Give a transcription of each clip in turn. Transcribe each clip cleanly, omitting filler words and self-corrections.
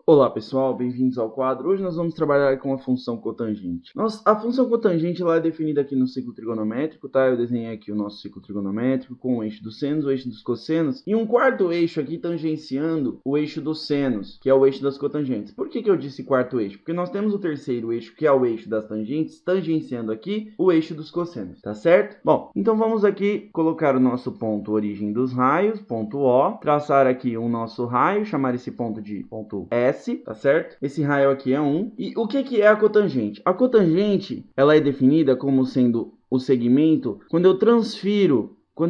Olá pessoal, bem-vindos ao quadro. Hoje nós vamos trabalhar com a função cotangente. A função cotangente ela é definida aqui no ciclo trigonométrico, tá? Eu desenhei aqui o nosso ciclo trigonométrico com o eixo dos senos, o eixo dos cossenos e um quarto eixo aqui tangenciando o eixo dos senos, que é o eixo das cotangentes. Por que eu disse quarto eixo? Porque nós temos o terceiro eixo, que é o eixo das tangentes, tangenciando aqui o eixo dos cossenos, tá certo? Bom, então vamos aqui colocar o nosso ponto origem dos raios, ponto O, traçar aqui o nosso raio, chamar esse ponto de ponto S, tá certo? Esse raio aqui é 1. E o que é a cotangente? A cotangente, ela é definida como sendo o segmento quando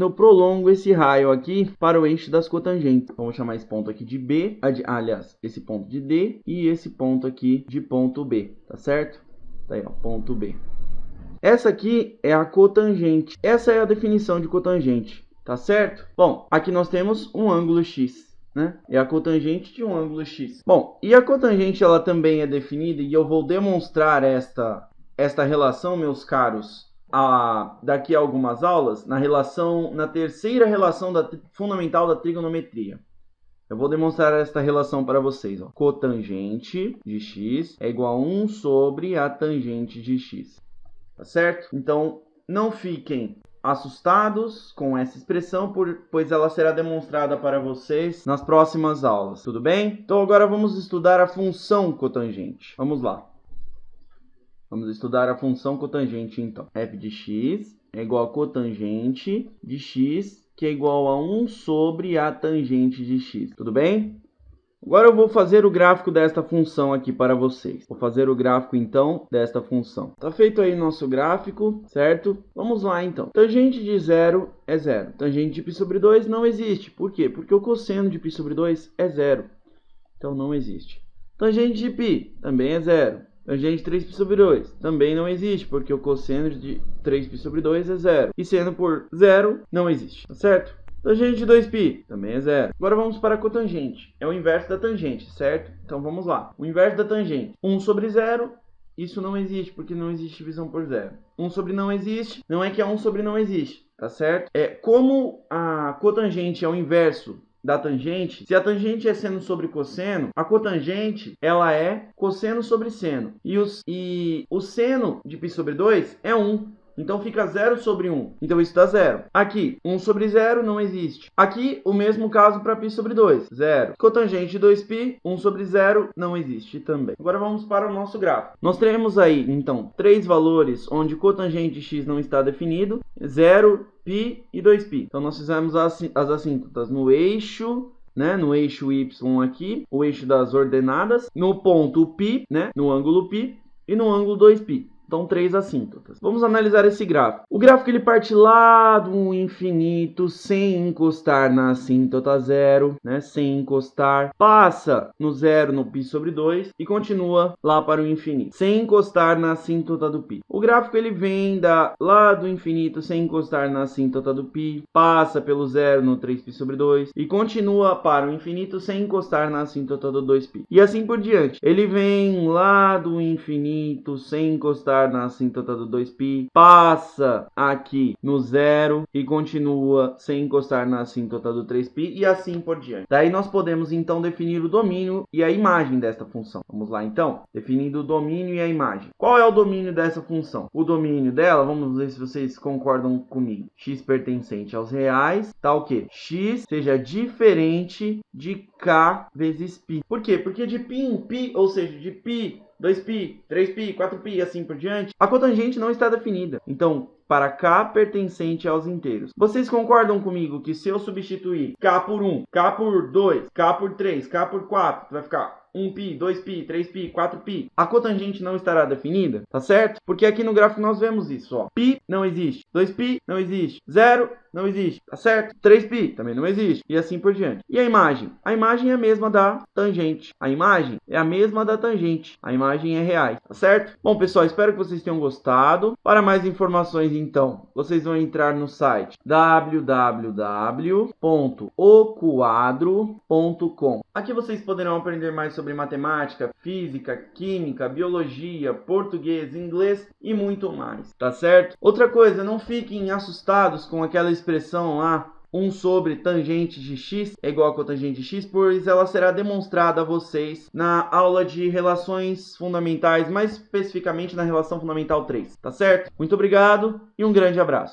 eu prolongo esse raio aqui para o eixo das cotangentes. Vamos chamar esse ponto aqui de B, aliás, esse ponto de D e esse ponto aqui de ponto B, tá certo? Tá aí, ó, ponto B. Essa aqui é a cotangente. Essa é a definição de cotangente, tá certo? Bom, aqui nós temos um ângulo X. Né? É a cotangente de um ângulo X. Bom, e a cotangente ela também é definida, e eu vou demonstrar esta relação, meus caros, daqui a algumas aulas, na terceira relação fundamental da trigonometria. Eu vou demonstrar esta relação para vocês. Ó. Cotangente de x é igual a 1 sobre a tangente de x. Tá certo? Então, não fiquem assustados com essa expressão, pois ela será demonstrada para vocês nas próximas aulas, tudo bem? Então agora vamos estudar a função cotangente. Vamos lá. Vamos estudar a função cotangente então. F de x é igual a cotangente de x, que é igual a 1 sobre a tangente de x, tudo bem? Agora eu vou fazer o gráfico desta função aqui para vocês. Vou fazer o gráfico, então, desta função. Tá feito aí nosso gráfico, certo? Vamos lá, então. Tangente de 0 é 0. Tangente de π sobre 2 não existe. Por quê? Porque o cosseno de π sobre 2 é 0. Então, não existe. Tangente de π também é 0. Tangente de 3π sobre 2 também não existe, porque o cosseno de 3π sobre 2 é 0. E sendo por 0, não existe, tá certo? Tangente de 2π também é 0. Agora vamos para a cotangente. É o inverso da tangente, certo? Então vamos lá. O inverso da tangente. 1 sobre 0, isso não existe, porque não existe divisão por 0. 1 sobre não existe, não é que é 1 sobre não existe, tá certo? Como a cotangente é o inverso da tangente, se a tangente é seno sobre cosseno, a cotangente ela é cosseno sobre seno. E o seno de π sobre 2 é 1. Então fica 0 sobre 1. Então isso dá 0. Aqui, 1 sobre 0 não existe. Aqui, o mesmo caso para π sobre 2. 0. Cotangente de 2π, 1 sobre 0 não existe também. Agora vamos para o nosso gráfico. Nós teremos aí, então, três valores onde cotangente de x não está definido. 0, π e 2π. Então nós fizemos as assíntotas no eixo, né, no eixo y aqui, o eixo das ordenadas, no ponto π, né, no ângulo π e no ângulo 2π. Então, três assíntotas. Vamos analisar esse gráfico. O gráfico ele parte lá do infinito, sem encostar na assíntota 0, né? Sem encostar. Passa no 0 no π sobre 2 e continua lá para o infinito, sem encostar na assíntota do π. O gráfico ele vem lá do infinito, sem encostar na assíntota do π, passa pelo 0 no 3π sobre 2 e continua para o infinito, sem encostar na assíntota do 2π. E assim por diante. Ele vem lá do infinito, sem encostar na assíntota do 2π, passa aqui no 0 e continua sem encostar na assíntota do 3π e assim por diante. Daí nós podemos então definir o domínio e a imagem desta função. Vamos lá então, definindo o domínio e a imagem. Qual é o domínio dessa função? O domínio dela, vamos ver se vocês concordam comigo. X pertencente aos reais, tá o quê? X seja diferente de k vezes π. Por quê? Porque de π em π, ou seja, de π 2π, 3π, 4π e assim por diante, a cotangente não está definida. Então, para k pertencente aos inteiros. Vocês concordam comigo que se eu substituir k por 1, k por 2, k por 3, k por 4, vai ficar 1π, 2π, 3π, 4π, a cotangente não estará definida, tá certo? Porque aqui no gráfico nós vemos isso, ó. Π não existe, 2π não existe, 0 não existe, tá certo? 3π também não existe, e assim por diante. E a imagem? A imagem é a mesma da tangente. A imagem é a mesma da tangente. A imagem é reais, tá certo? Bom, pessoal, espero que vocês tenham gostado. Para mais informações, então, vocês vão entrar no site www.oquadro.com. Aqui vocês poderão aprender mais sobre matemática, física, química, biologia, português, inglês e muito mais, tá certo? Outra coisa, não fiquem assustados com aquela expressão lá 1 sobre tangente de x é igual a cotangente de x, pois ela será demonstrada a vocês na aula de relações fundamentais, mais especificamente na relação fundamental 3, tá certo? Muito obrigado e um grande abraço.